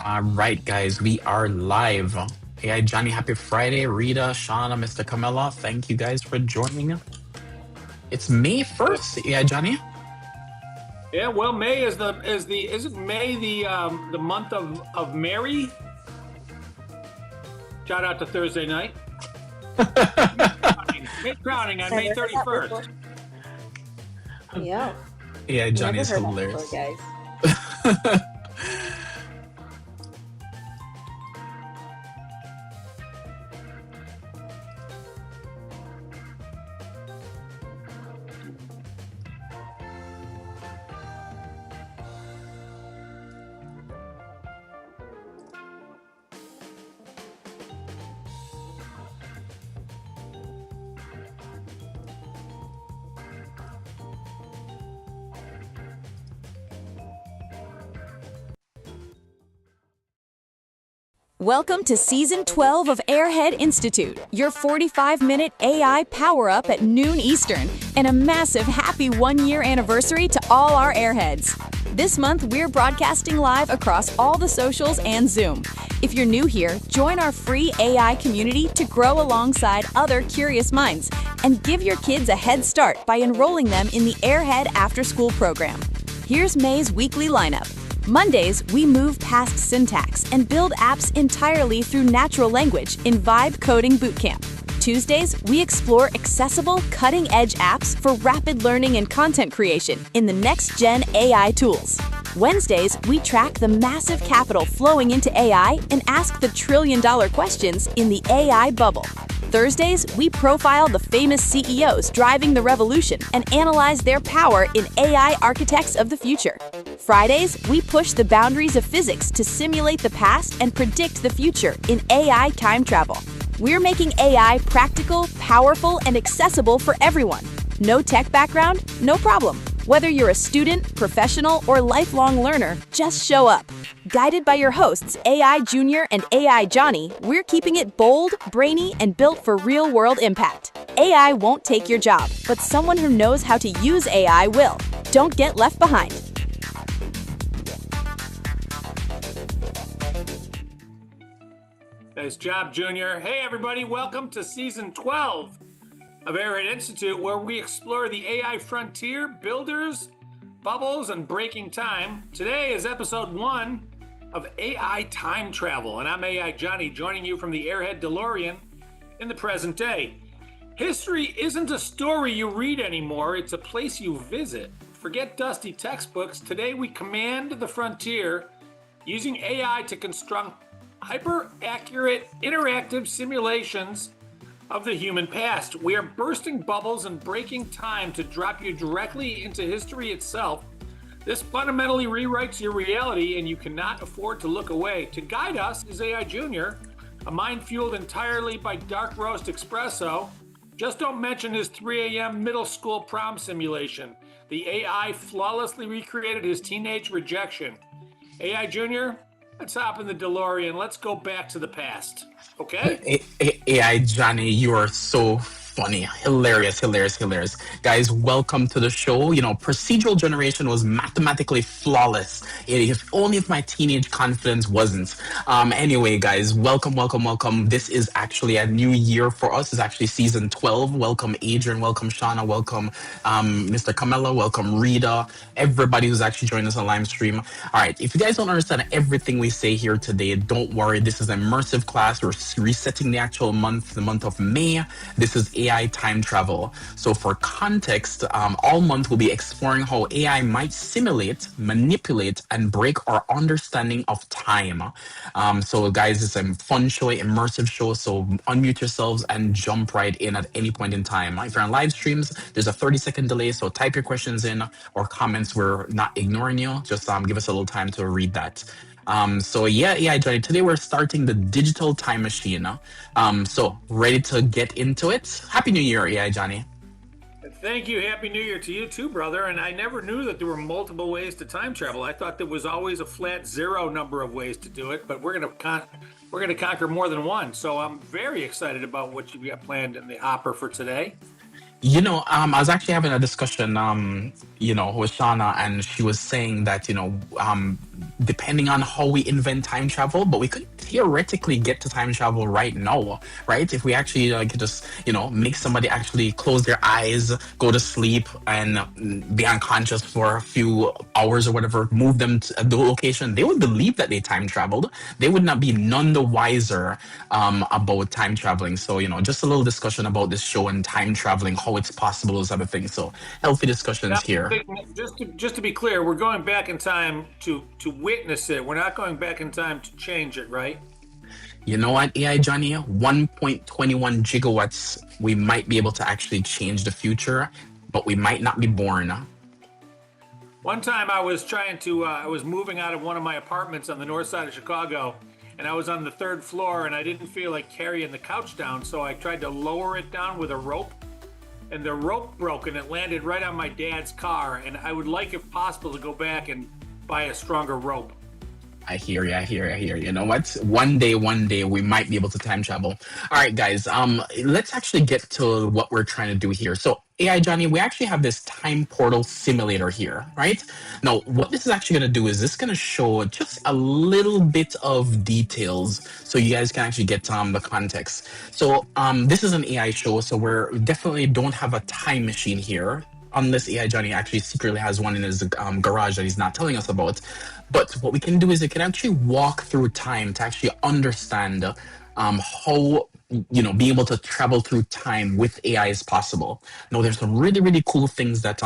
All right, guys, we are live. AI Johnny, happy Friday. Rita, Shauna, Mr. Camilla, thank you guys for joining. It's May 1st, AI Johnny. Yeah, well, May is isn't May the month of Mary? Shout out to Thursday night. May crowning on May 31st. Yeah. AI Johnny is Never heard hilarious. that before, guys. Welcome to Season 12 of Airhead Institute, your 45-minute AI power-up at noon Eastern, and a massive happy one-year anniversary to all our Airheads. This month, we're broadcasting live across all the socials and Zoom. If you're new here, join our free AI community to grow alongside other curious minds, and give your kids a head start by enrolling them in the Airhead after-school program. Here's May's weekly lineup. Mondays, we move past syntax and build apps entirely through natural language in Vibe Coding Bootcamp. Tuesdays, we explore accessible, cutting-edge apps for rapid learning and content creation in the next-gen AI tools. Wednesdays, we track the massive capital flowing into AI and ask the trillion-dollar questions in the AI bubble. Thursdays, we profile the famous CEOs driving the revolution and analyze their power in AI architects of the future. Fridays, we push the boundaries of physics to simulate the past and predict the future in AI time travel. We're making AI practical, powerful, and accessible for everyone. No tech background? No problem. Whether you're a student, professional, or lifelong learner, just show up. Guided by your hosts, AI Junior and AI Johnny, we're keeping it bold, brainy, and built for real-world impact. AI won't take your job, but someone who knows how to use AI will. Don't get left behind. Nice job, Junior. Hey, everybody, welcome to Season 12 of Airhead Institute, where we explore the AI frontier, builders, bubbles, and breaking time. Today is episode 1 of AI time travel, and I'm AI Johnny, joining you from the Airhead DeLorean in the present day. History isn't a story you read anymore, it's a place you visit. Forget dusty textbooks. Today we command the frontier using AI to construct hyper-accurate, interactive simulations of the human past. We are bursting bubbles and breaking time to drop you directly into history itself. This fundamentally rewrites your reality, and you cannot afford to look away. To guide us is AI Junior, a mind fueled entirely by dark roast espresso. Just don't mention his 3 a.m. middle school prom simulation. The AI flawlessly recreated his teenage rejection. AI Junior, let's hop in the DeLorean. Let's go back to the past. Okay? AI Johnny, you are so funny. Hilarious. Guys, welcome to the show. You know, procedural generation was mathematically flawless. If only if my teenage confidence wasn't. Anyway, guys, welcome. This is actually a new year for us. It's actually season 12. Welcome, Adrian. Welcome, Shauna. Welcome, Mr. Camilla. Welcome, Rita. Everybody who's actually joined us on live stream. All right, if you guys don't understand everything we say here today, don't worry. This is an immersive class. We're resetting the actual month, the month of May. This is AI time travel. So for context, all month we'll be exploring how AI might simulate, manipulate, and break our understanding of time. So guys, it's a fun show, immersive show. So unmute yourselves and jump right in at any point in time. If you're on live streams, there's a 30-second delay. So type your questions in or comments. We're not ignoring you. Just give us a little time to read that. So yeah, AI Johnny, today we're starting the digital time machine. So ready to get into it? Happy New Year, AI Johnny. Thank you. Happy New Year to you too, brother. And I never knew that there were multiple ways to time travel. I thought there was always a flat zero number of ways to do it, but we're gonna conquer more than one. So I'm very excited about what you've got planned in the hopper for today. I was actually having a discussion, with Shauna, and she was saying that, depending on how we invent time travel, but we could theoretically get to time travel right now, right? If we actually could just, make somebody actually close their eyes, go to sleep, and be unconscious for a few hours or whatever, move them to the location, they would believe that they time traveled. They would not be none the wiser about time traveling. So, just a little discussion about this show and time traveling, how it's possible, those other things. So, healthy discussions Now, here. just to be clear, we're going back in time to witness it. We're not going back in time to change it, right? You know what, AI Johnny? 1.21 gigawatts, we might be able to actually change the future, but we might not be born. One time I was moving out of one of my apartments on the north side of Chicago, and I was on the third floor, and I didn't feel like carrying the couch down, so I tried to lower it down with a rope, and the rope broke, and it landed right on my dad's car, and I would like, if possible, to go back and buy a stronger rope. I hear you. I hear you. I hear you. You know what? One day, we might be able to time travel. All right, guys. Let's actually get to what we're trying to do here. So, AI Johnny, we actually have this time portal simulator here, right? Now, what this is actually going to do is this going to show just a little bit of details, so you guys can actually get the context. So, this is an AI show, so we definitely don't have a time machine here, unless AI Johnny actually secretly has one in his garage that he's not telling us about. But what we can do is we can actually walk through time to actually understand how being able to travel through time with AI is possible. Now, there's some really, really cool things that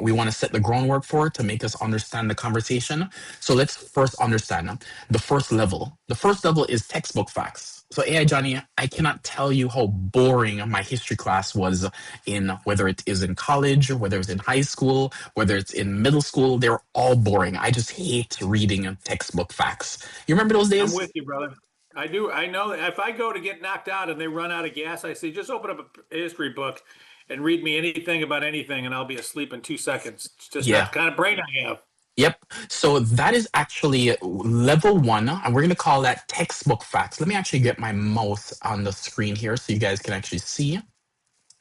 we want to set the groundwork for to make us understand the conversation. So let's first understand the first level. The first level is textbook facts. So AI Johnny, I cannot tell you how boring my history class was, in whether it is in college, whether it's in high school, whether it's in middle school. They're all boring. I just hate reading textbook facts. You remember those I'm days? with you, brother. I do. I know that if I go to get knocked out and they run out of gas, I say, just open up a history book and read me anything about anything, and I'll be asleep in 2 seconds. It's just Yeah. not the kind of brain I have. Yep. So that is actually level one, and we're going to call that textbook facts. Let me actually get my mouse on the screen here so you guys can actually see.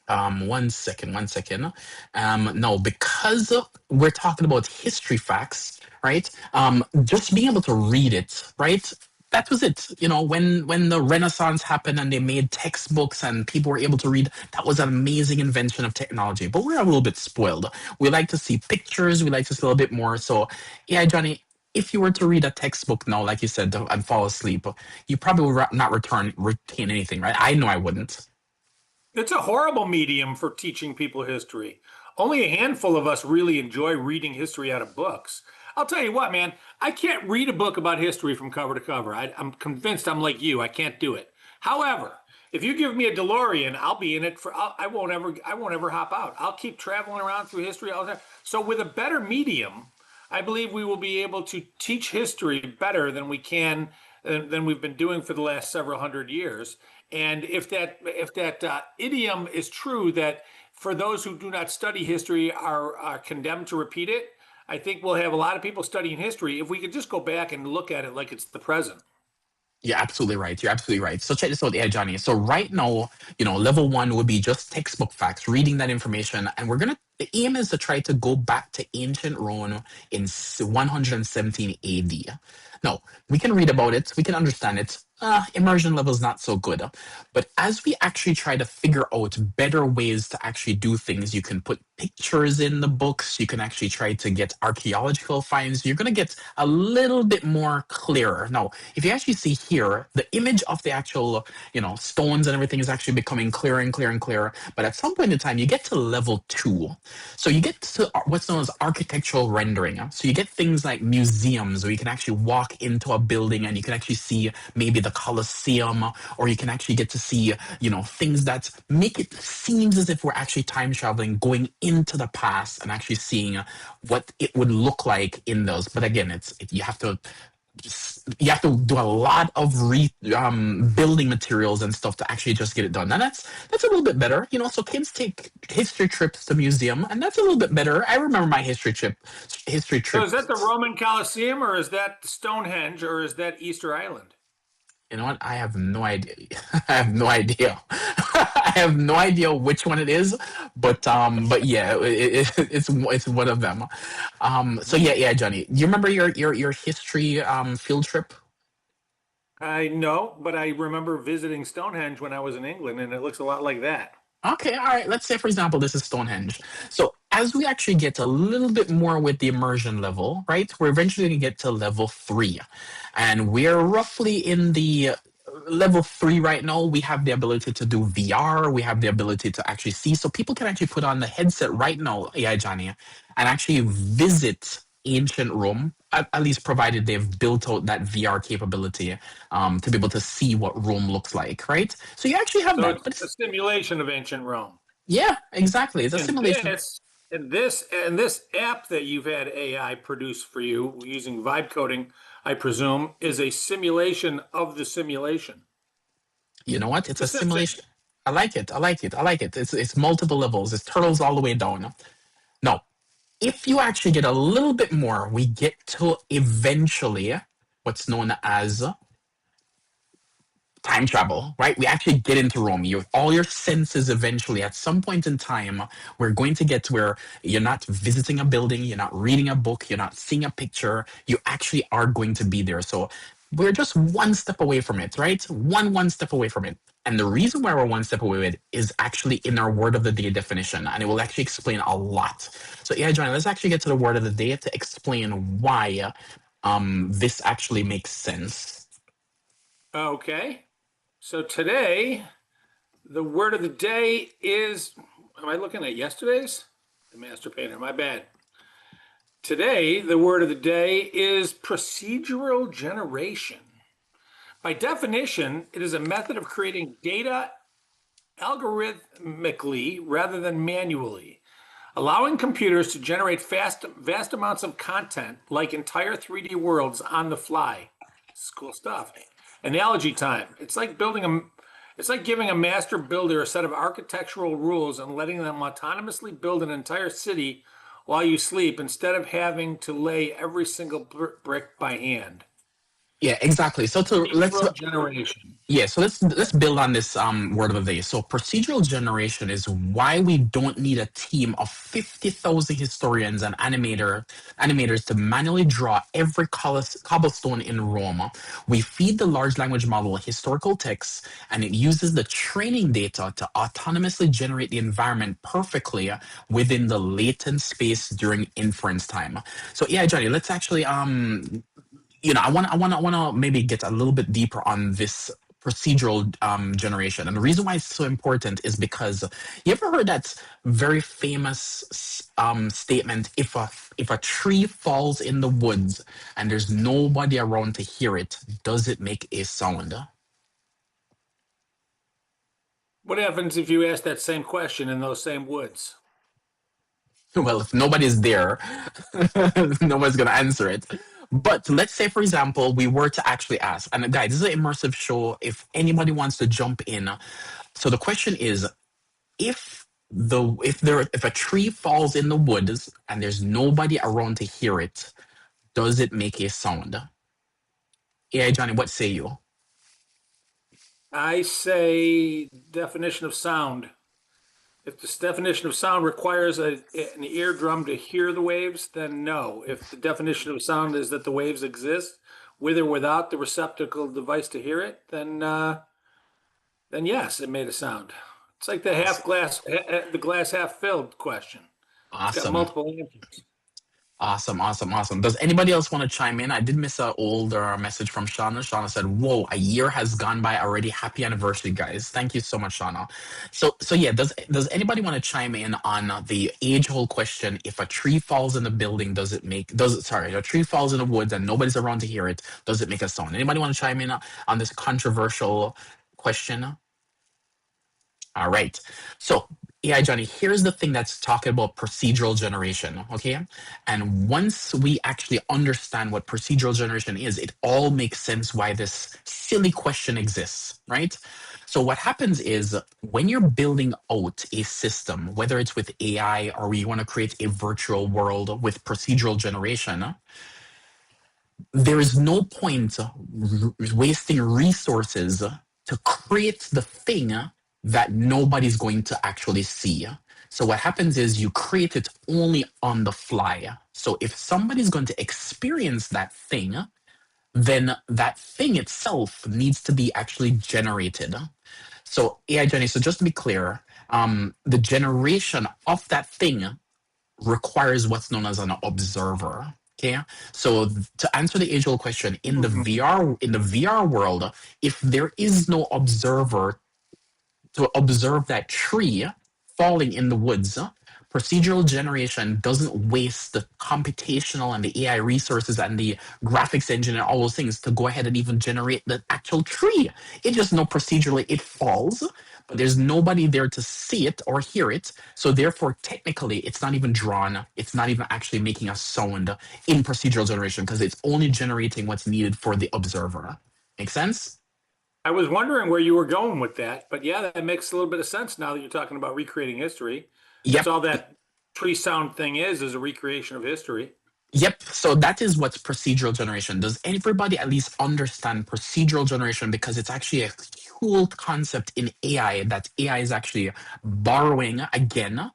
One second, one second. No, because we're talking about history facts, right? Just being able to read it, right? That was it. When the Renaissance happened and they made textbooks and people were able to read, that was an amazing invention of technology. But we're a little bit spoiled. We like to see pictures. We like to see a little bit more. So, yeah, Johnny, if you were to read a textbook now, like you said, and fall asleep, you probably would not retain anything, right? I know I wouldn't. It's a horrible medium for teaching people history. Only a handful of us really enjoy reading history out of books. I'll tell you what, man, I can't read a book about history from cover to cover. I'm convinced I'm like you. I can't do it. However, if you give me a DeLorean, I'll be in it for. I won't ever hop out. I'll keep traveling around through history all the time. So with a better medium, I believe we will be able to teach history better than we can than we've been doing for the last several hundred years. And if that idiom is true, that for those who do not study history are condemned to repeat it, I think we'll have a lot of people studying history if we could just go back and look at it like it's the present. You're absolutely right. You're absolutely right. So check this out, yeah, Johnny. So right now, level one would be just textbook facts, reading that information, and the aim is to try to go back to ancient Rome in 117 AD. Now, we can read about it, we can understand it. Immersion level is not so good. But as we actually try to figure out better ways to actually do things, you can put pictures in the books, you can actually try to get archaeological finds, you're going to get a little bit more clearer. Now, if you actually see here, the image of the actual, stones and everything is actually becoming clearer and clearer and clearer. But at some point in time, you get to level two. So you get to what's known as architectural rendering. So you get things like museums where you can actually walk into a building and you can actually see maybe the Colosseum, or you can actually get to see, things that make it seems as if we're actually time traveling, going into the past and actually seeing what it would look like in those. But again, you have to do a lot of building materials and stuff to actually just get it done. And that's a little bit better, So kids take history trips to museum, and that's a little bit better. I remember my history trip. So is that the Roman Colosseum, or is that Stonehenge, or is that Easter Island? You know what? I have no idea. I have no idea. I have no idea which one it is, but yeah, it's one of them. So yeah, yeah, Johnny, do you remember your history field trip? I know, but I remember visiting Stonehenge when I was in England, and it looks a lot like that. Okay, all right. Let's say, for example, this is Stonehenge. So as we actually get a little bit more with the immersion level, right? We're eventually going to get to level 3, and we're roughly in the level 3 right now. We have the ability to do VR. We have the ability to actually see. So people can actually put on the headset right now, yeah, Johnny, and actually visit ancient Rome. At least provided they've built out that VR capability to be able to see what Rome looks like, right? So you actually have So that, it's but a simulation of ancient Rome. yeah, exactly. It's a And simulation. this app that you've had AI produce for you using vibe coding, I presume, is a simulation of the simulation. You know what? It's The a sim thing. simulation. I like it. I like it. I like it. It's multiple levels. It's turtles all the way down. Now, if you actually get a little bit more, we get to eventually what's known as time travel, right? We actually get into Rome. You all your senses eventually at some point in time, we're going to get to where you're not visiting a building, you're not reading a book, you're not seeing a picture. You actually are going to be there. So we're just one step away from it, right? One step away from it. And the reason why we're one step away with it is actually in our word of the day definition, and it will actually explain a lot. So yeah, Johnny, let's actually get to the word of the day to explain why this actually makes sense. Okay. So today, the word of the day is, am I looking at yesterday's? The master painter, my bad. Today, the word of the day is procedural generation. By definition, it is a method of creating data algorithmically rather than manually, allowing computers to generate vast amounts of content like entire 3D worlds on the fly. It's cool stuff. Analogy time. It's like giving a master builder a set of architectural rules and letting them autonomously build an entire city while you sleep instead of having to lay every single brick by hand. Yeah, exactly. So to let's Procedural generation. yeah, so let's build on this word of the day. So procedural generation is why we don't need a team of 50,000 historians and animators to manually draw every cobblestone in Rome. We feed the large language model historical text, and it uses the training data to autonomously generate the environment perfectly within the latent space during inference time. So yeah, Johnny, let's actually I want to maybe get a little bit deeper on this procedural generation. And the reason why it's so important is because you ever heard that very famous statement, if a tree falls in the woods and there's nobody around to hear it, does it make a sound? What happens if you ask that same question in those same woods? Well, if nobody's there, nobody's going to answer it. But let's say, for example, we were to actually ask, and guys, this is an immersive show. If anybody wants to jump in, so the question is, if a tree falls in the woods and there's nobody around to hear it, does it make a sound? Yeah, Johnny, what say you? I say definition of sound. If this definition of sound requires an eardrum to hear the waves, then no. If the definition of sound is that the waves exist with or without the receptacle device to hear it, then yes, it made a sound. It's like the glass half filled question. It's got Awesome. multiple answers. Awesome. Does anybody else want to chime in? I did miss an older message from Shauna. Shauna said, "Whoa, a year has gone by already. Happy anniversary, guys!" Thank you so much, Shauna. So yeah, does anybody want to chime in on the age-old question? If a tree falls in the building, a tree falls in the woods and nobody's around to hear it, does it make a sound? Anybody want to chime in on this controversial question? All right. So, yeah, Johnny, here's the thing that's talking about procedural generation, okay? And once we actually understand what procedural generation is, it all makes sense why this silly question exists, right? So, what happens is when you're building out a system, whether it's with AI or you want to create a virtual world with procedural generation, there is no point wasting resources to create the thing that nobody's going to actually see. So what happens is you create it only on the fly. So if somebody's going to experience that thing, then that thing itself needs to be actually generated. So AI Jenny, so just to be clear, the generation of that thing requires what's known as an observer. Okay, so to answer the age-old question, in the Mhm. VR world, if there is no observer to observe that tree falling in the woods, procedural generation doesn't waste the computational and the AI resources and the graphics engine and all those things to go ahead and even generate the actual tree. It just know procedurally it falls, but there's nobody there to see it or hear it. So therefore, technically, it's not even drawn. It's not even actually making a sound in procedural generation because it's only generating what's needed for the observer. Make sense? I was wondering where you were going with that, but yeah, that makes a little bit of sense now that you're talking about recreating history. That's Yep. all that tree sound thing is a recreation of history. Yep. So that is what's procedural generation. Does everybody at least understand procedural generation? Because it's actually a cool concept in AI that AI is actually borrowing again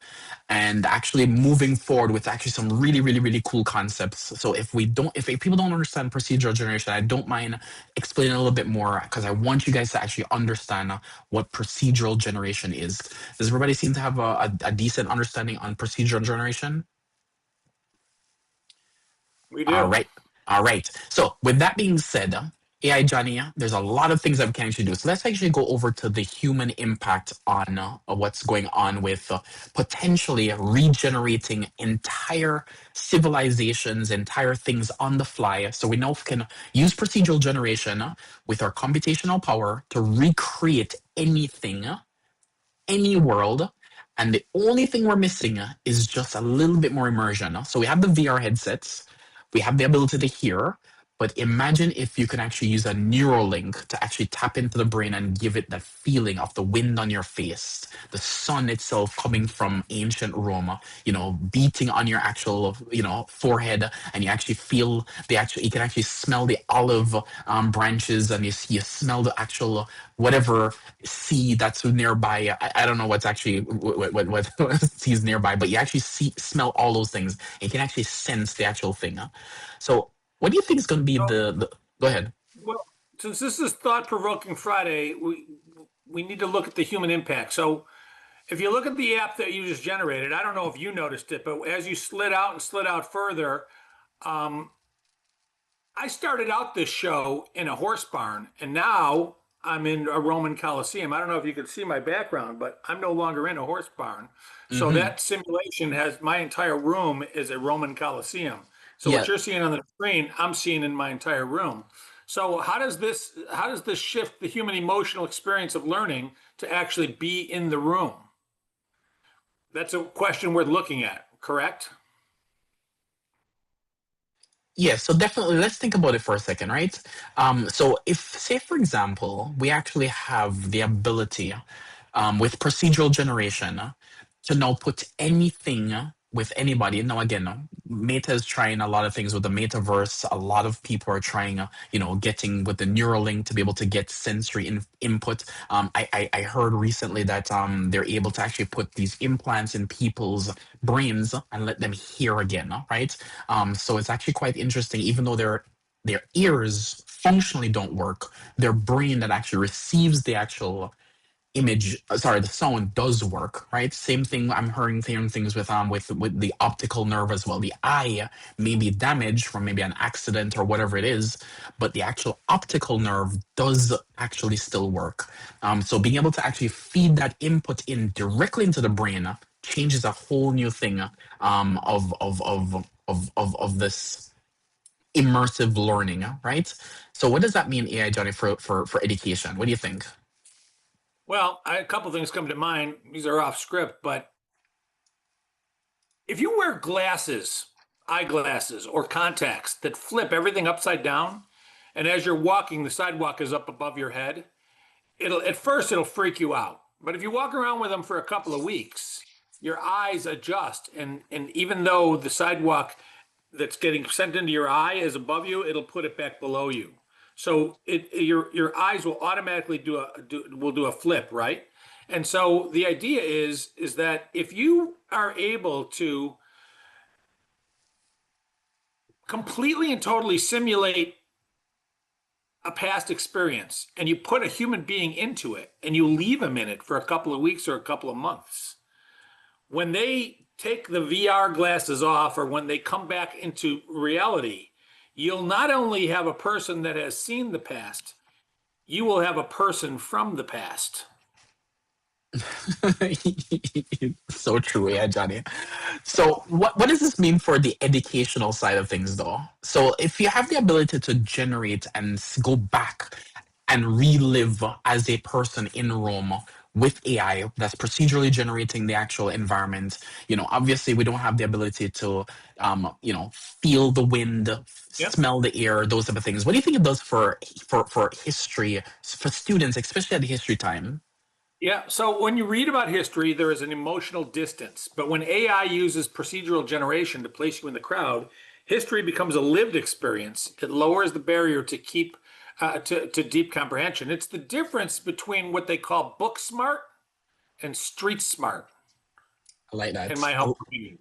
and actually moving forward with actually some really, really, really cool concepts. So if people don't understand procedural generation, I don't mind explaining a little bit more because I want you guys to actually understand what procedural generation is. Does everybody seem to have a decent understanding on procedural generation? We All do. right. All right. So with that being said, AI Johnny, there's a lot of things that we can actually do. So let's actually go over to the human impact on what's going on with potentially regenerating entire civilizations, entire things on the fly. So we now can use procedural generation with our computational power to recreate anything, any world. And the only thing we're missing is just a little bit more immersion. So we have the VR headsets, we have the ability to hear, but imagine if you can actually use a neural link to actually tap into the brain and give it that feeling of the wind on your face, the sun itself coming from ancient Rome, beating on your actual, forehead, and you actually feel you can actually smell the olive branches, and you smell the actual whatever sea that's nearby. I don't know what's actually what seas nearby, but you actually smell all those things. And you can actually sense the actual thing. So, what do you think is going to be So, the? Go ahead. well, since this is thought-provoking Friday, we need to look at the human impact. So, if you look at the app that you just generated, I don't know if you noticed it, but as you slid out and slid out further, um, I started out this show in a horse barn, and now I'm in a Roman Coliseum. I don't know if you can see my background, but I'm no longer in a horse barn. So Mm-hmm. that simulation has my entire room is a Roman Coliseum. So Yeah. what you're seeing on the screen, I'm seeing in my entire room. So how does this shift the human emotional experience of learning to actually be in the room? That's a question worth looking at, correct? Yeah, so definitely let's think about it for a second, right? So if, say, for example, we actually have the ability with procedural generation to now put anything with anybody. Now, again, Meta is trying a lot of things with the metaverse. A lot of people are trying, getting with the Neuralink to be able to get sensory input. I heard recently that they're able to actually put these implants in people's brains and let them hear again, right? So it's actually quite interesting, even though their ears functionally don't work, their brain that actually receives the actual the sound does work, right? Same thing. I'm hearing things with the optical nerve as well. The eye may be damaged from maybe an accident or whatever it is, but the actual optical nerve does actually still work. So being able to actually feed that input in directly into the brain changes a whole new thing of this immersive learning, right? So what does that mean, AI Johnny, for education? What do you think? Well, a couple things come to mind. These are off script, but if you wear glasses, eyeglasses, or contacts that flip everything upside down, and as you're walking, the sidewalk is up above your head, it'll freak you out. But if you walk around with them for a couple of weeks, your eyes adjust, and even though the sidewalk that's getting sent into your eye is above you, it'll put it back below you. So your eyes will automatically do a flip, right? And so the idea is that if you are able to completely and totally simulate a past experience and you put a human being into it and you leave them in it for a couple of weeks or a couple of months, when they take the VR glasses off or when they come back into reality, you'll not only have a person that has seen the past, you will have a person from the past. So true, yeah, Johnny. So what does this mean for the educational side of things though? So if you have the ability to generate and go back and relive as a person in Rome with AI that's procedurally generating the actual environment, obviously we don't have the ability to feel the wind, Yep. smell the air, those type of things. What do you think it does for history, for students, especially at the history time? Yeah. So when you read about history, there is an emotional distance. But when AI uses procedural generation to place you in the crowd, history becomes a lived experience. It lowers the barrier to keep to deep comprehension. It's the difference between what they call book smart and street smart, I like in that. my humble opinion.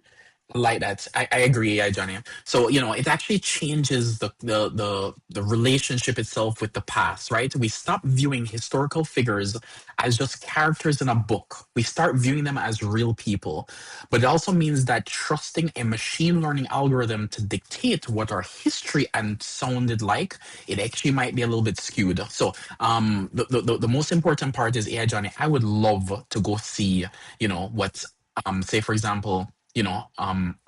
Like that. I agree, yeah, Johnny. So, it actually changes the relationship itself with the past, right? We stop viewing historical figures as just characters in a book. We start viewing them as real people. But it also means that trusting a machine learning algorithm to dictate what our history and sounded like, it actually might be a little bit skewed. So, the most important part is, yeah, Johnny, I would love to go see, what say for example,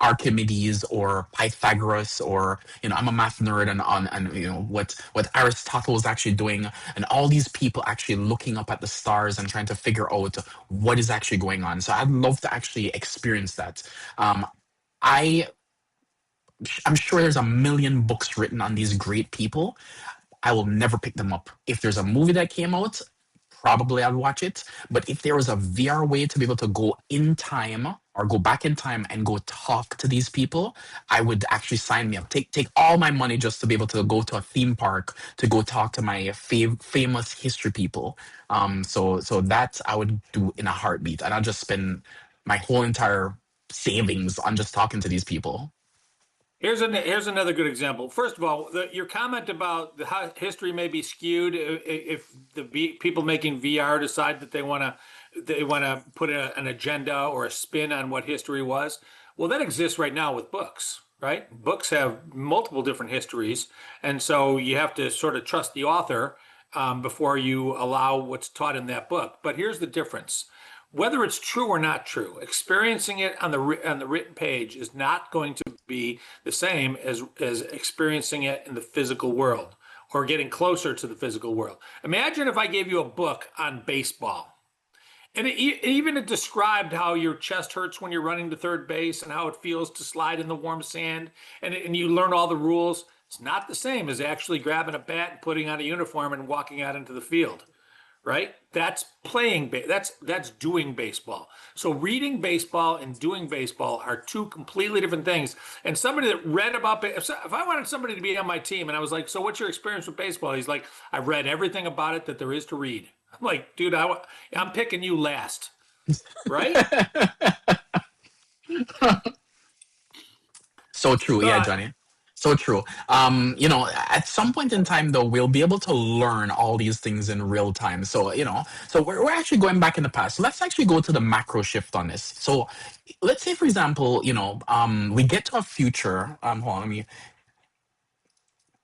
Archimedes or Pythagoras, or I'm a math nerd, and what Aristotle was actually doing, and all these people actually looking up at the stars and trying to figure out what is actually going on. So I'd love to actually experience that. I I'm sure there's a million books written on these great people. I will never pick them up. If there's a movie that came out, probably I'd watch it. But if there was a VR way to be able to go in time or go back in time and go talk to these people, I would actually sign me up. Take all my money just to be able to go to a theme park to go talk to my famous history people. So that I would do in a heartbeat, and I'll just spend my whole entire savings on just talking to these people. Here's another good example. First of all, your comment about how history may be skewed if the people making VR decide that they want to put an agenda or a spin on what history was. Well, that exists right now with books, right? Books have multiple different histories, and so you have to sort of trust the author before you allow what's taught in that book. But here's the difference. Whether it's true or not true, experiencing it on the written page is not going to be the same as experiencing it in the physical world or getting closer to the physical world. Imagine if I gave you a book on baseball, and it described how your chest hurts when you're running to third base and how it feels to slide in the warm sand, and you learn all the rules. It's not the same as actually grabbing a bat and putting on a uniform and walking out into the field. Right? That's playing. That's doing baseball. So reading baseball and doing baseball are two completely different things. And somebody that read about if I wanted somebody to be on my team and I was like, "So what's your experience with baseball?" He's like, "I've read everything about it that there is to read." I'm like, "Dude, I'm picking you last." Right? So true, So yeah, Johnny. So true. At some point in time, though, we'll be able to learn all these things in real time. So we're actually going back in the past. Let's actually go to the macro shift on this. So let's say, for example, we get to a future. Hold on, let me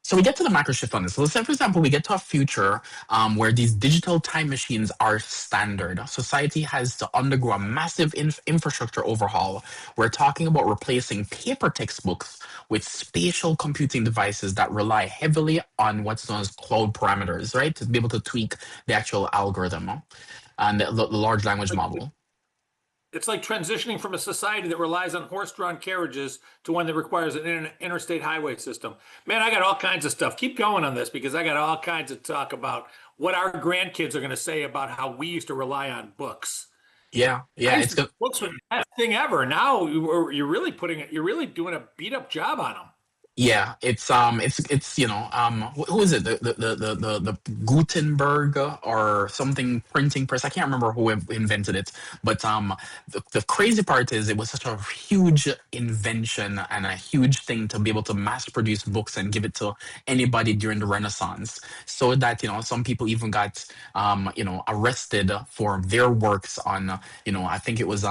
so we get to the macro shift on this. So let's say, for example, we get to a future where these digital time machines are standard. Society has to undergo a massive infrastructure overhaul. We're talking about replacing paper textbooks with spatial computing devices that rely heavily on what's known as cloud parameters, right? To be able to tweak the actual algorithm and the large language model. it's like transitioning from a society that relies on horse-drawn carriages to one that requires an interstate highway system. Man, I got all kinds of stuff. Keep going on this because I got all kinds of talk about what our grandkids are going to say about how we used to rely on books. Yeah, it's good. Books were the best thing ever. Now you're really doing a beat up job on them. Yeah, it's who is it, the Gutenberg or something printing press. I can't remember who invented it, but the crazy part is it was such a huge invention and a huge thing to be able to mass produce books and give it to anybody during the Renaissance, so that some people even got arrested for their works on I think it was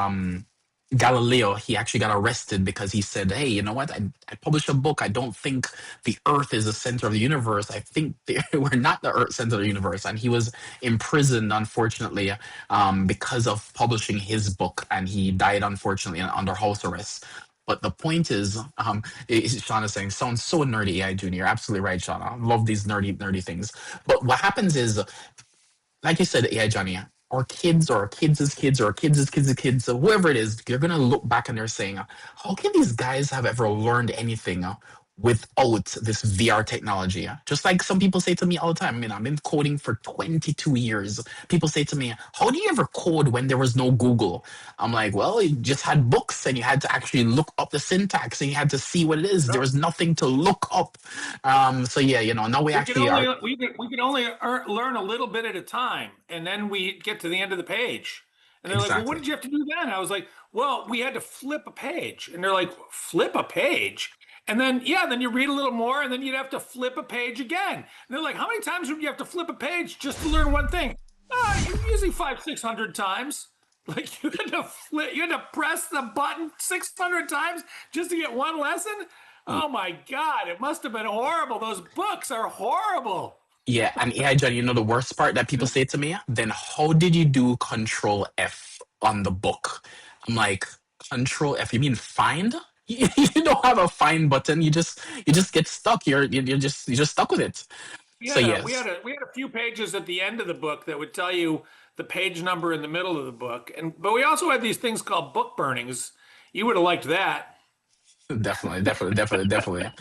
Galileo. He actually got arrested because he said, "Hey, you know what? I published a book. I don't think the Earth is the center of the universe. I think we're not the Earth center of the universe." And he was imprisoned, unfortunately, because of publishing his book, and he died unfortunately under house arrest. But the point is, Sean is saying, sounds so nerdy, AI Junior. You're absolutely right, Sean. I love these nerdy things. But what happens is, like you said, AI Johnny, our kids or our kids' kids or our kids' kids, so whoever it is, you're gonna look back and they're saying, how can these guys have ever learned anything without this VR technology? Just like some people say to me all the time. I mean, I've been coding for 22 years. People say to me, how do you ever code when there was no Google? I'm like, well, you just had books and you had to actually look up the syntax and you had to see what it is. There was nothing to look up. So yeah, now we We can actually only are learn a little bit at a time, and then we get to the end of the page, and they're like, "Well, what exactly. did you have to do then?" I was like, "Well, we had to flip a page," and they're like, "Flip a page?" And then then you read a little more, and then you'd have to flip a page again. And they're like, "How many times would you have to flip a page just to learn one thing?" Usually 500-600 times. Like you had to press the button 600 times just to get one lesson. Oh my God, it must have been horrible. Those books are horrible. Yeah, and AI John, the worst part that people say to me, then how did you do Control F on the book? I'm like, Control F, you mean find? You don't have a find button. You just get stuck. You're just stuck with it. So yes, We had a few pages at the end of the book that would tell you the page number in the middle of the book. But we also had these things called book burnings. You would have liked that. definitely.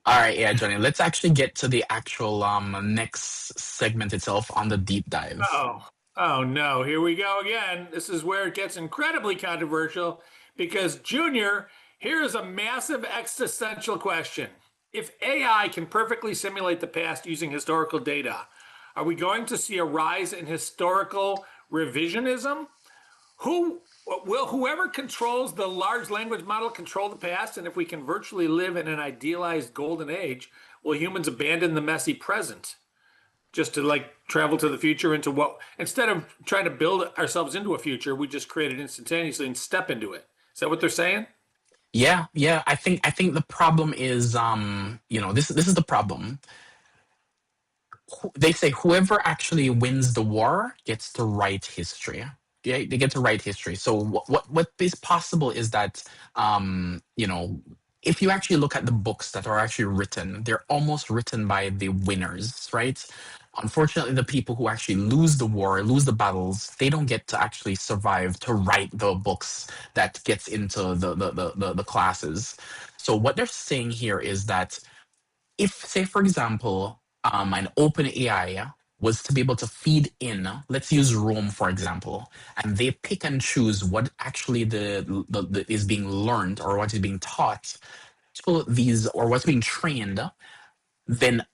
All right, yeah, Johnny. Let's actually get to the actual next segment itself on the deep dive. Oh, oh no, here we go again. This is where it gets incredibly controversial because, Junior, here is a massive existential question. If AI can perfectly simulate the past using historical data, are we going to see a rise in historical revisionism? Who will whoever controls the large language model control the past? And if we can virtually live in an idealized golden age, will humans abandon the messy present? Just to like travel to the future into what instead of trying to build ourselves into a future, we just create it instantaneously and step into it. Is that what they're saying? Yeah. I think the problem is this is the problem. They say whoever actually wins the war gets to write history. Yeah, they get to write history. So what is possible is that if you actually look at the books that are actually written, they're almost written by the winners, right? Unfortunately, the people who actually lose the war, lose the battles, they don't get to actually survive to write the books that gets into the classes. So what they're saying here is that if, say, for example, an open AI was to be able to feed in, let's use Rome, for example, and they pick and choose what actually the is being learned or what is being taught to these or what's being trained, then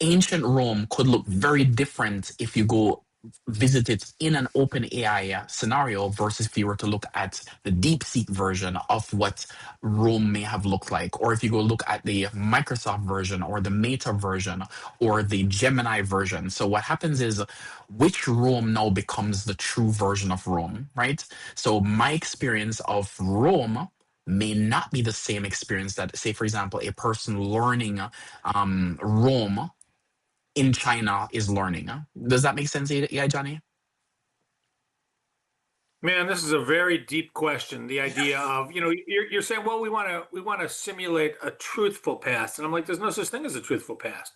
ancient Rome could look very different if you go visit it in an open AI scenario versus if you were to look at the DeepSeek version of what Rome may have looked like, or if you go look at the Microsoft version or the Meta version or the Gemini version. So what happens is which Rome now becomes the true version of Rome, right? So my experience of Rome may not be the same experience that, say, for example, a person learning Rome in China is learning. Does that make sense, AI Johnny? Man, this is a very deep question. The idea of, you're saying, well, we want to simulate a truthful past, and I'm like, there's no such thing as a truthful past.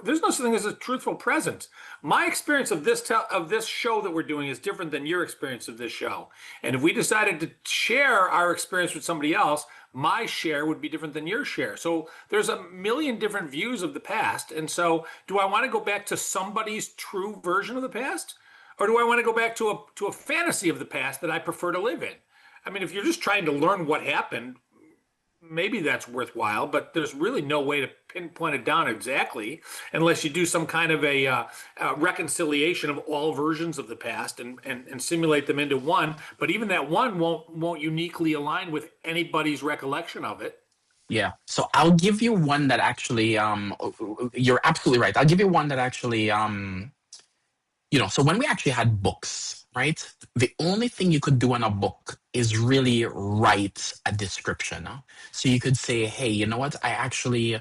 There's no such thing as a truthful present. My experience of this show that we're doing is different than your experience of this show. And if we decided to share our experience with somebody else, my share would be different than your share. So there's a million different views of the past. And so, do I want to go back to somebody's true version of the past? Or do I want to go back to a fantasy of the past that I prefer to live in? I mean, if you're just trying to learn what happened, maybe that's worthwhile, but there's really no way to pinpoint it down exactly unless you do some kind of a reconciliation of all versions of the past and simulate them into one. But even that one won't uniquely align with anybody's recollection of it. Yeah. So I'll give you one that actually, you're absolutely right. I'll give you one that actually, so when we actually had books, right? The only thing you could do on a book is really write a description. So you could say, hey, you know what? I actually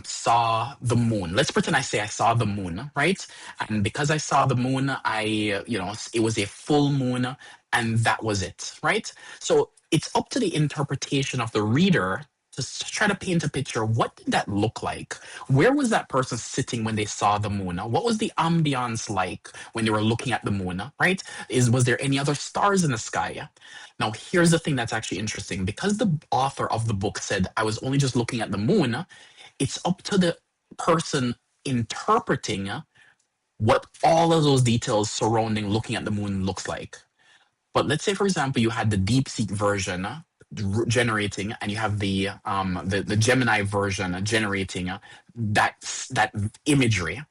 saw the moon. Let's pretend I say I saw the moon, right? And because I saw the moon, it was a full moon and that was it, right? So it's up to the interpretation of the reader to try to paint a picture. What did that look like? Where was that person sitting when they saw the moon? What was the ambiance like when they were looking at the moon? Right? Was there any other stars in the sky? Now, here's the thing that's actually interesting. Because the author of the book said I was only just looking at the moon, it's up to the person interpreting what all of those details surrounding looking at the moon looks like. But let's say, for example, you had the DeepSeek version generating, and you have the Gemini version generating that imagery.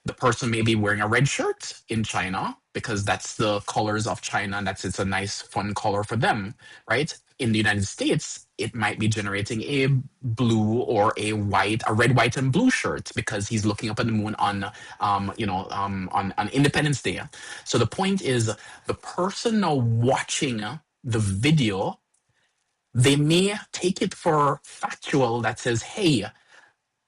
The person may be wearing a red shirt in China because that's the colors of China, and it's a nice, fun color for them, right? In the United States, it might be generating a blue or a red, white, and blue shirt because he's looking up at the moon on Independence Day. So the point is, the person now watching the video, they may take it for factual that says, hey,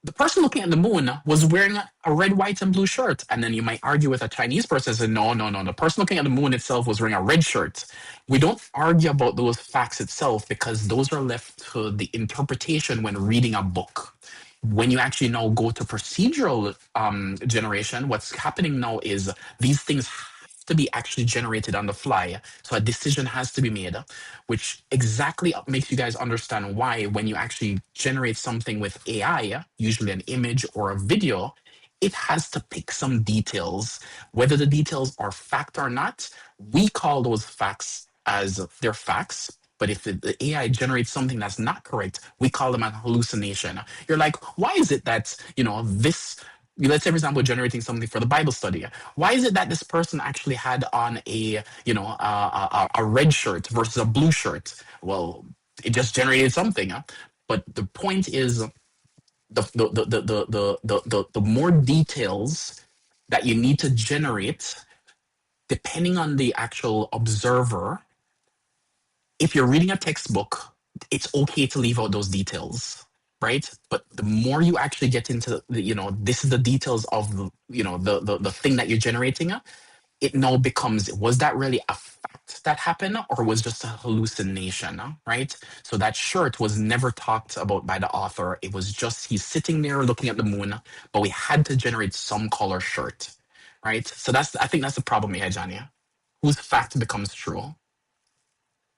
the person looking at the moon was wearing a red, white, and blue shirt. And then you might argue with a Chinese person and say, no, no, no. The person looking at the moon itself was wearing a red shirt. We don't argue about those facts itself because those are left to the interpretation when reading a book. When you actually now go to procedural generation, what's happening now is these things have to be actually generated on the fly. So a decision has to be made, which exactly makes you guys understand why when you actually generate something with AI, usually an image or a video, it has to pick some details. Whether the details are fact or not, we call those facts as they're facts. But if the AI generates something that's not correct, we call them a hallucination. You're like, why is it that, let's say, for example, generating something for the Bible study. Why is it that this person actually had on a red shirt versus a blue shirt? Well, it just generated something. But the point is, the more details that you need to generate, depending on the actual observer. If you're reading a textbook, it's okay to leave out those details, right? But the more you actually get into this is the details of the thing that you're generating, it now becomes, was that really a fact that happened or was just a hallucination, right? So that shirt was never talked about by the author. It was just he's sitting there looking at the moon, but we had to generate some color shirt, right? So I think that's the problem here, Johnny. Whose fact becomes true?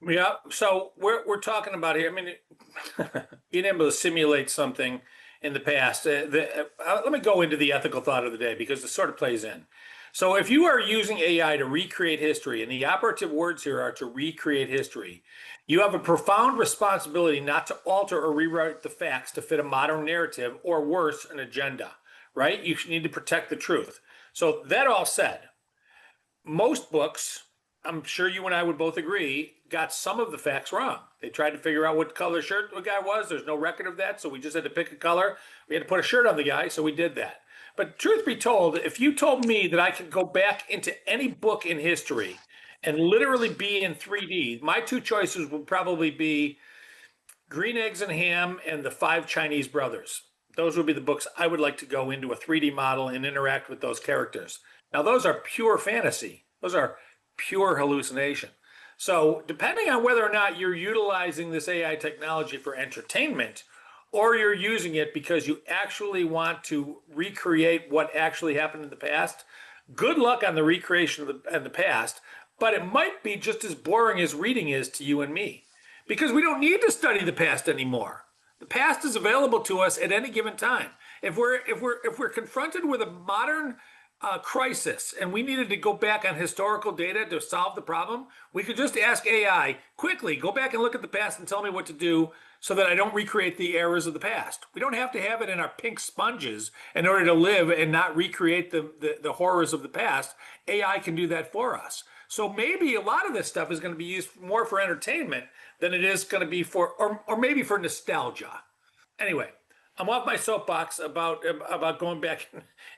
Yeah. So we're talking about here. I mean, being able to simulate something in the past. Let me go into the ethical thought of the day because it sort of plays in. So if you are using AI to recreate history, and the operative words here are to recreate history, you have a profound responsibility not to alter or rewrite the facts to fit a modern narrative or worse, an agenda, right? You need to protect the truth. So that all said, most books, I'm sure you and I would both agree, got some of the facts wrong. They tried to figure out what color shirt the guy was. There's no record of that, so we just had to pick a color. We had to put a shirt on the guy, so we did that. But truth be told, if you told me that I could go back into any book in history and literally be in 3D, my two choices would probably be Green Eggs and Ham and The Five Chinese Brothers. Those would be the books I would like to go into a 3D model and interact with those characters. Now, those are pure fantasy. Those are pure hallucination. So depending on whether or not you're utilizing this AI technology for entertainment, or you're using it because you actually want to recreate what actually happened in the past, good luck on the recreation of the past, but it might be just as boring as reading is to you and me, because we don't need to study the past anymore. The past is available to us at any given time. If we're confronted with a modern crisis and we needed to go back on historical data to solve the problem, we could just ask AI quickly, go back and look at the past and tell me what to do so that I don't recreate the errors of the past. We don't have to have it in our pink sponges in order to live and not recreate the horrors of the past. AI can do that for us. So maybe a lot of this stuff is going to be used more for entertainment than it is going to be for, or maybe for nostalgia. Anyway, I'm off my soapbox about going back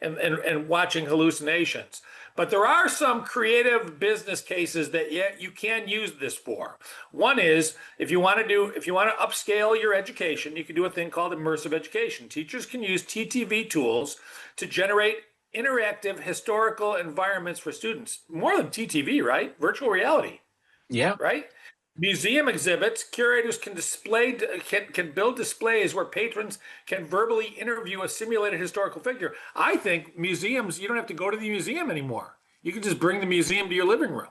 and watching hallucinations. But there are some creative business cases that you can use this for. One is if you want to upscale your education, you can do a thing called immersive education. Teachers can use TTV tools to generate interactive historical environments for students. More than TTV, right? Virtual reality, Yeah. right? Museum exhibits, curators can build displays where patrons can verbally interview a simulated historical figure. I think museums, you don't have to go to the museum anymore. You can just bring the museum to your living room.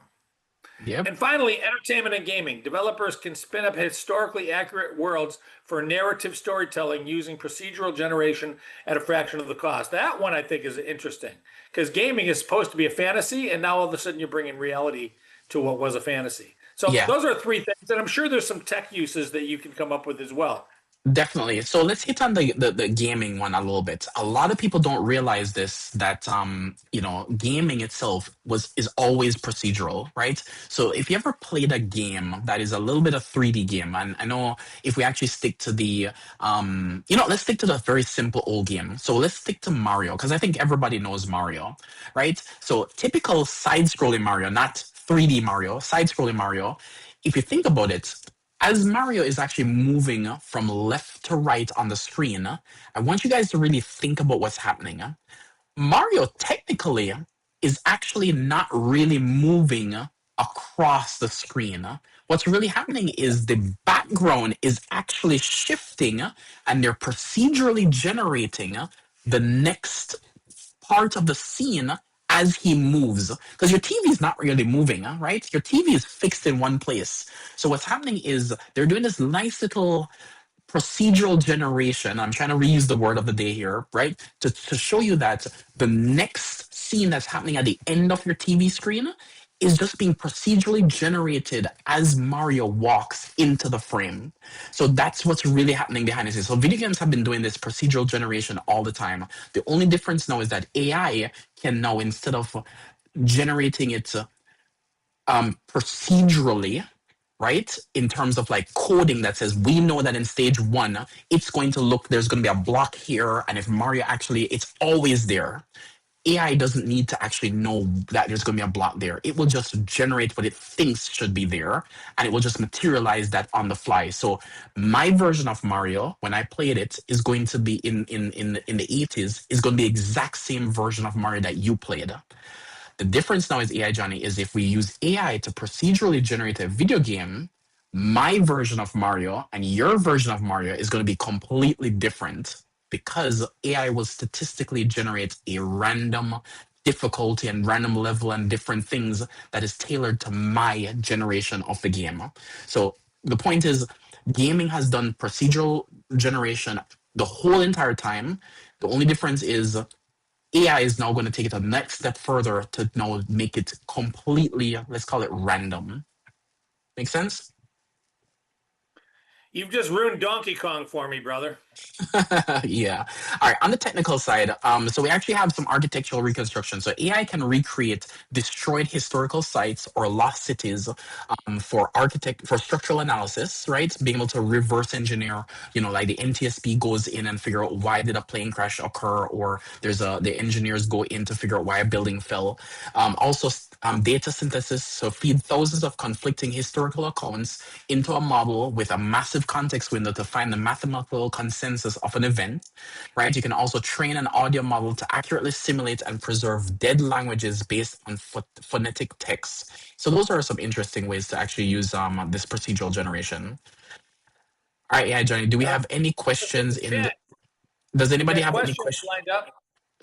Yep. And finally, entertainment and gaming. Developers can spin up historically accurate worlds for narrative storytelling using procedural generation at a fraction of the cost. That one I think is interesting because gaming is supposed to be a fantasy, and now all of a sudden you're bringing reality to what was a fantasy. So Yeah. those are three things, and I'm sure there's some tech uses that you can come up with as well. Definitely. So let's hit on the gaming one a little bit. A lot of people don't realize this, that gaming itself is always procedural, right? So if you ever played a game that is a little bit of 3D game, and I know if we actually stick to the let's stick to the very simple old game. So let's stick to Mario, because I think everybody knows Mario, right? So typical side-scrolling Mario, not 3D Mario, side-scrolling Mario. If you think about it, as Mario is actually moving from left to right on the screen, I want you guys to really think about what's happening. Mario technically is actually not really moving across the screen. What's really happening is the background is actually shifting and they're procedurally generating the next part of the scene as he moves, because your TV is not really moving, right? Your TV is fixed in one place. So what's happening is they're doing this nice little procedural generation. I'm trying to reuse the word of the day here, right? To show you that the next scene that's happening at the end of your TV screen is just being procedurally generated as Mario walks into the frame. So that's what's really happening behind the scenes. So video games have been doing this procedural generation all the time. The only difference now is that AI can now, instead of generating it procedurally, right, in terms of like coding that says we know that in stage one it's going to look, there's going to be a block here, and if Mario actually, it's always there. AI doesn't need to actually know that there's going to be a block there. It will just generate what it thinks should be there, and it will just materialize that on the fly. So my version of Mario, when I played it, is going to be in the 80s, is going to be the exact same version of Mario that you played. The difference now is AI, Johnny, is if we use AI to procedurally generate a video game, my version of Mario and your version of Mario is going to be completely different, because AI will statistically generate a random difficulty and random level and different things that is tailored to my generation of the game. So the point is, gaming has done procedural generation the whole entire time. The only difference is AI is now going to take it a next step further to now make it completely, let's call it random. Make sense? You've just ruined Donkey Kong for me, brother. Yeah. All right. On the technical side, so we actually have some architectural reconstruction. So AI can recreate destroyed historical sites or lost cities for structural analysis, right? Being able to reverse engineer, like the NTSB goes in and figure out why did a plane crash occur, or the engineers go in to figure out why a building fell. Also, data synthesis, so feed thousands of conflicting historical accounts into a model with a massive context window to find the mathematical consensus of an event, right? You can also train an audio model to accurately simulate and preserve dead languages based on phonetic text. So those are some interesting ways to actually use this procedural generation. All right, yeah, Johnny, do we have any questions does We anybody got have any questions questions? lined up.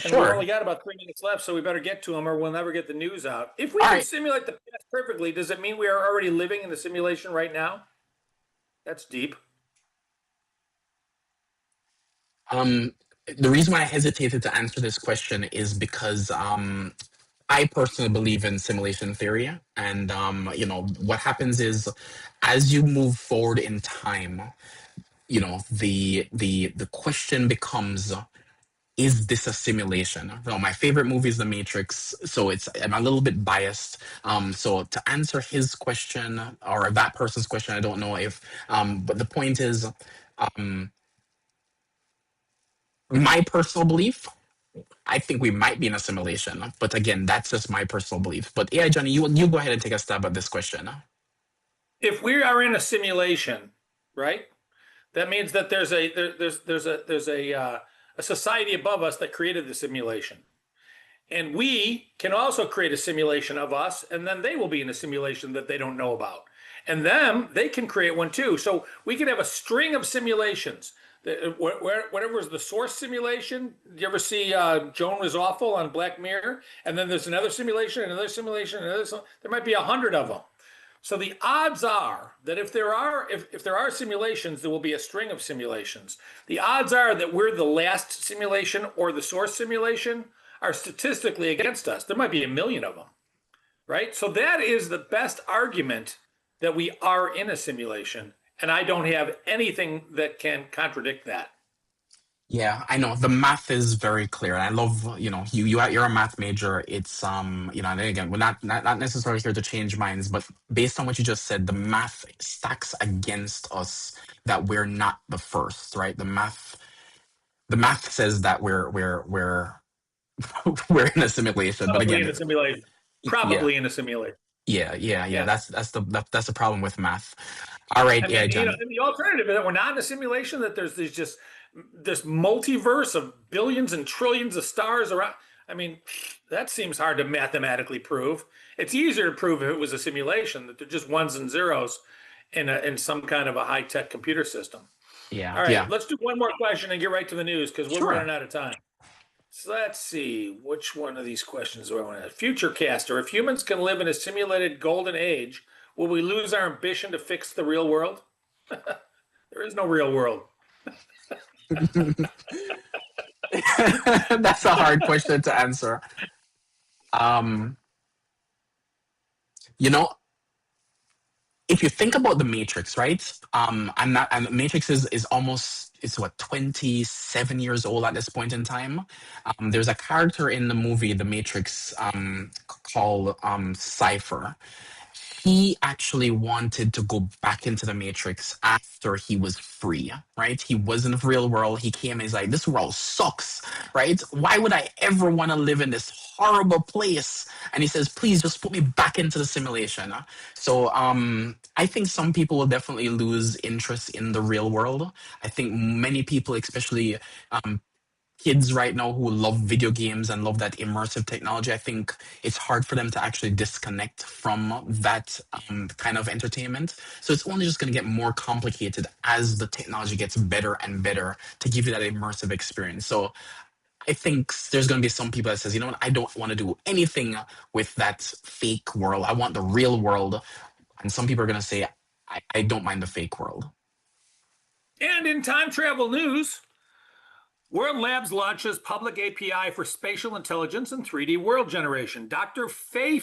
And we Sure. only got about 3 minutes left, so we better get to them or we'll never get the news out. If we All can right. simulate the past perfectly, does it mean we are already living in the simulation right now? That's deep. The reason why I hesitated to answer this question is because I personally believe in simulation theory, and what happens is, as you move forward in time, the question becomes, is this a simulation? Well, my favorite movie is The Matrix, so I'm a little bit biased. So to answer his question or that person's question, I don't know if, but the point is, my personal belief, I think we might be in a simulation, but again, that's just my personal belief. But yeah, Johnny, you go ahead and take a stab at this question. If we are in a simulation, right? That means that there's a society above us that created the simulation. And we can also create a simulation of us, and then they will be in a simulation that they don't know about. And they can create one too. So we can have a string of simulations. Whatever is the source simulation. Do you ever see Joan Was Awful on Black Mirror? And then there's another simulation, another simulation, there might be 100 of them. So the odds are that if there are simulations, there will be a string of simulations. The odds are that we're the last simulation or the source simulation are statistically against us. There might be 1 million of them, right? So that is the best argument that we are in a simulation, and I don't have anything that can contradict that. Yeah, I know the math is very clear, and I love you're a math major. It's and again, we're not necessarily here to change minds, but based on what you just said, the math stacks against us that we're not the first, right? The math says that we're we're in a simulation, but Probably in again, a simulation. yeah, Probably in a simulation. yeah. Yeah. That's the problem with math. All right, I yeah, mean, Johnny. and the alternative is that we're not in a simulation, that there's just this multiverse of billions and trillions of stars around. I mean, that seems hard to mathematically prove. It's easier to prove if it was a simulation, that they're just ones and zeros in some kind of a high-tech computer system. Yeah, All right, yeah, let's do one more question and get right to the news because we're sure. running out of time. So let's see, which one of these questions do I want to ask? Futurecaster, if humans can live in a simulated golden age, will we lose our ambition to fix the real world? There is no real world. That's a hard question to answer. You know, if you think about the Matrix, right? And Matrix is almost, it's what, 27 years old at this point in time. There's a character in the movie The Matrix called Cypher. He actually wanted to go back into the Matrix after he was free, right? He was in the real world. He came and he's like, this world sucks, right? Why would I ever want to live in this horrible place? And he says, please just put me back into the simulation. So I think some people will definitely lose interest in the real world. I think many people, especially kids right now who love video games and love that immersive technology, I think it's hard for them to actually disconnect from that kind of entertainment. So it's only just going to get more complicated as the technology gets better and better to give you that immersive experience. So I think there's going to be some people that says, you know what, I don't want to do anything with that fake world. I want the real world. And some people are going to say, I don't mind the fake world. And in time travel news, World Labs launches public API for spatial intelligence and 3D world generation. Dr. Fei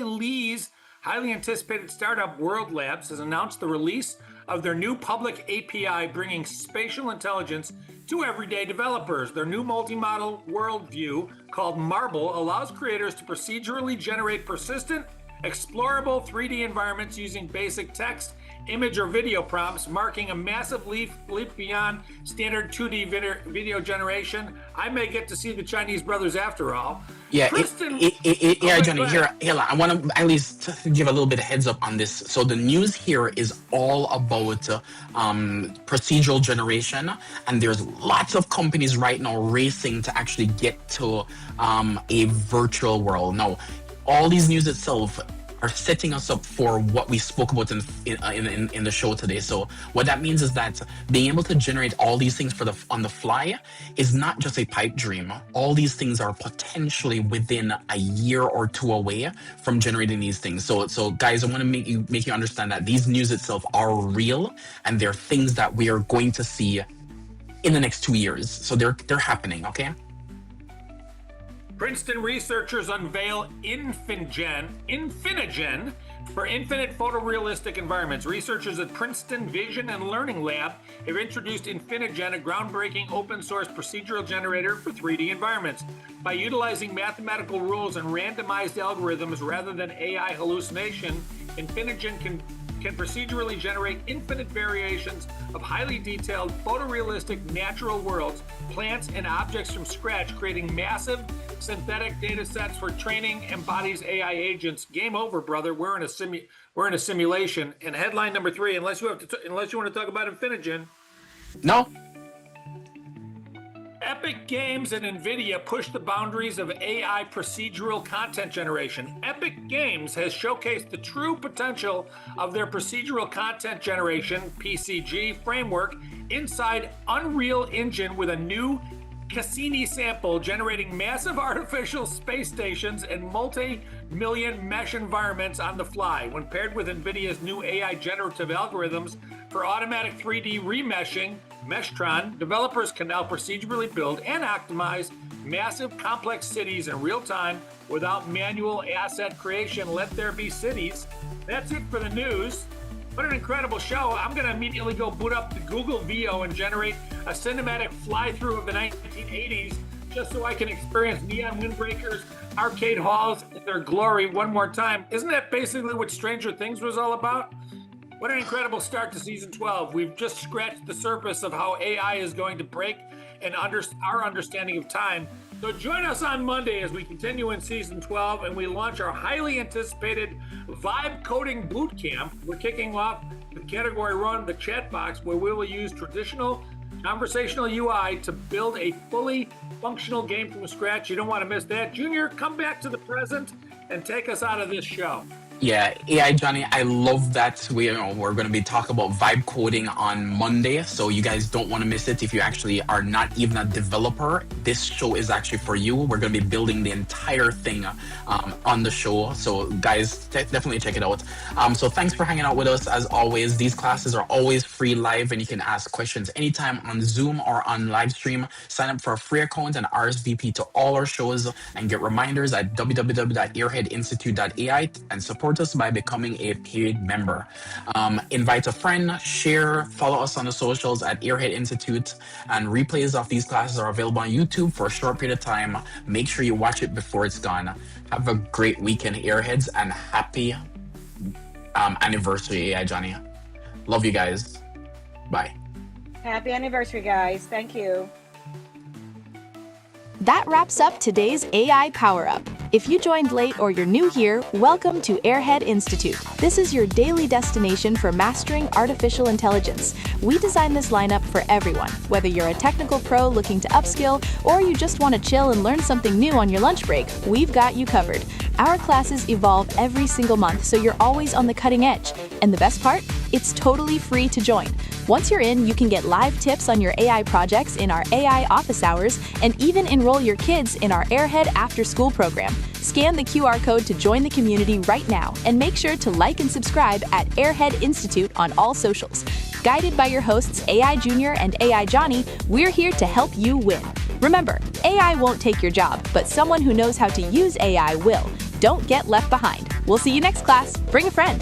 Li's highly anticipated startup World Labs has announced the release of their new public API bringing spatial intelligence to everyday developers. Their new multi-model worldview called Marble allows creators to procedurally generate persistent, explorable 3D environments using basic text, image, or video prompts, marking a massive leap beyond standard 2D video generation. I may get to see the Chinese brothers after all. Yeah, Kristen, yeah, Johnny. Here, I want to at least give a little bit of heads up on this. So the news here is all about procedural generation, and there's lots of companies right now racing to actually get to a virtual world. Now, all these news itself are setting us up for what we spoke about in the show today. So what that means is that being able to generate all these things on the fly is not just a pipe dream. All these things are potentially within a year or two away from generating these things. So guys, I want to make you understand that these news itself are real, and they're things that we are going to see in the next 2 years. So they're happening, okay? Princeton researchers unveil Infinigen for infinite photorealistic environments. Researchers at Princeton Vision and Learning Lab have introduced Infinigen, a groundbreaking open source procedural generator for 3D environments. By utilizing mathematical rules and randomized algorithms rather than AI hallucination, Infinigen can procedurally generate infinite variations of highly detailed photorealistic natural worlds, plants, and objects from scratch, creating massive synthetic data sets for training embodies AI agents. Game over, brother. We're in a simulation. And headline number 3, unless you want to talk about Infinigen. No. Epic Games and NVIDIA push the boundaries of AI procedural content generation. Epic Games has showcased the true potential of their procedural content generation, PCG, framework inside Unreal Engine with a new Cassini sample generating massive artificial space stations and multi-million mesh environments on the fly. When paired with NVIDIA's new AI generative algorithms for automatic 3D remeshing, Meshtron, developers can now procedurally build and optimize massive complex cities in real time without manual asset creation. Let there be cities. That's it for the news. What an incredible show. I'm going to immediately go boot up the Google VO and generate a cinematic fly-through of the 1980s just so I can experience neon windbreakers, arcade halls in their glory one more time. Isn't that basically what Stranger Things was all about? What an incredible start to season 12. We've just scratched the surface of how AI is going to break our understanding of time. So join us on Monday as we continue in season 12 and we launch our highly anticipated Vibe Coding Bootcamp. We're kicking off the category run, the chat box, where we will use traditional conversational UI to build a fully functional game from scratch. You don't want to miss that. Junior, come back to the present and take us out of this show. Yeah, AI Johnny, I love that we're going to be talking about vibe coding on Monday, so you guys don't want to miss it. If you actually are not even a developer, this show is actually for you. We're going to be building the entire thing on the show, so guys, definitely check it out. So thanks for hanging out with us. As always, these classes are always free live, and you can ask questions anytime on Zoom or on live stream. Sign up for a free account and RSVP to all our shows and get reminders at www.airheadinstitute.ai and support us by becoming a paid member. Invite a friend, share, follow us on the socials at Airhead Institute, and replays of these classes are available on YouTube for a short period of time. Make sure you watch it before it's gone. Have a great weekend, Airheads, and happy anniversary, AI Johnny. Love you guys. Bye. Happy anniversary, guys. Thank you. That wraps up today's AI Power Up. If you joined late or you're new here, welcome to Airhead Institute. This is your daily destination for mastering artificial intelligence. We designed this lineup for everyone, whether you're a technical pro looking to upskill or you just want to chill and learn something new on your lunch break, we've got you covered. Our classes evolve every single month, so you're always on the cutting edge. And the best part? It's totally free to join. Once you're in, you can get live tips on your AI projects in our AI office hours and even enroll your kids in our Airhead After School program. Scan the QR code to join the community right now and make sure to like and subscribe at Airhead Institute on all socials. Guided by your hosts AI Junior and AI Johnny, we're here to help you win. Remember, AI won't take your job, but someone who knows how to use AI will. Don't get left behind. We'll see you next class. Bring a friend.